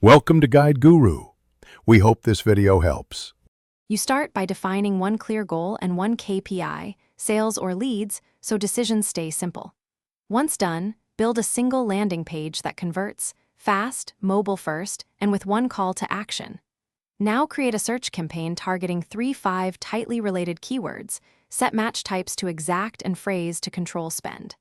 Welcome to Guide Guru. We hope this video helps. You start by defining one clear goal and one KPI, sales or leads, so decisions stay simple. Once done, build a single landing page that converts, fast, mobile first, and with one call to action. Now create a search campaign targeting 3-5 tightly related keywords, set match types to exact and phrase to control spend.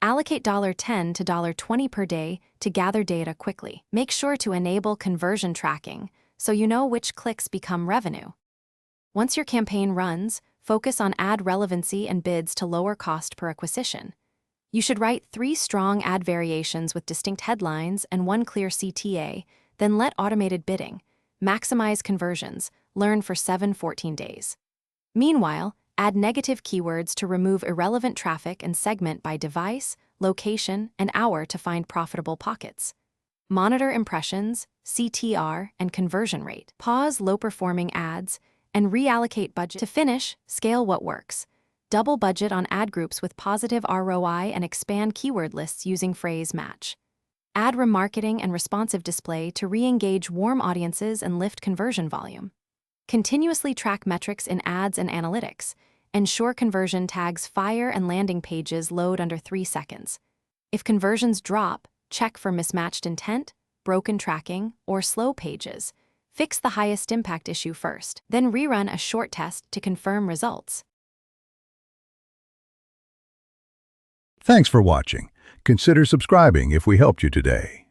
Allocate $10 to $20 per day to gather data quickly. Make sure to enable conversion tracking so you know which clicks become revenue. Once your campaign runs, focus on ad relevancy and bids to lower cost per acquisition. You should write 3 strong ad variations with distinct headlines and 1 clear CTA, then let automated bidding. Maximize conversions, learn for 7-14 days. Meanwhile, add negative keywords to remove irrelevant traffic and segment by device, location, and hour to find profitable pockets. Monitor impressions, CTR, and conversion rate. Pause low-performing ads and reallocate budget. To finish, scale what works. Double budget on ad groups with positive ROI and expand keyword lists using phrase match. Add remarketing and responsive display to re-engage warm audiences and lift conversion volume. Continuously track metrics in ads and analytics. Ensure conversion tags fire and landing pages load under 3 seconds. If conversions drop, check for mismatched intent, broken tracking, or slow pages. Fix the highest impact issue first, then rerun a short test to confirm results. Thanks for watching. Consider subscribing if we helped you today.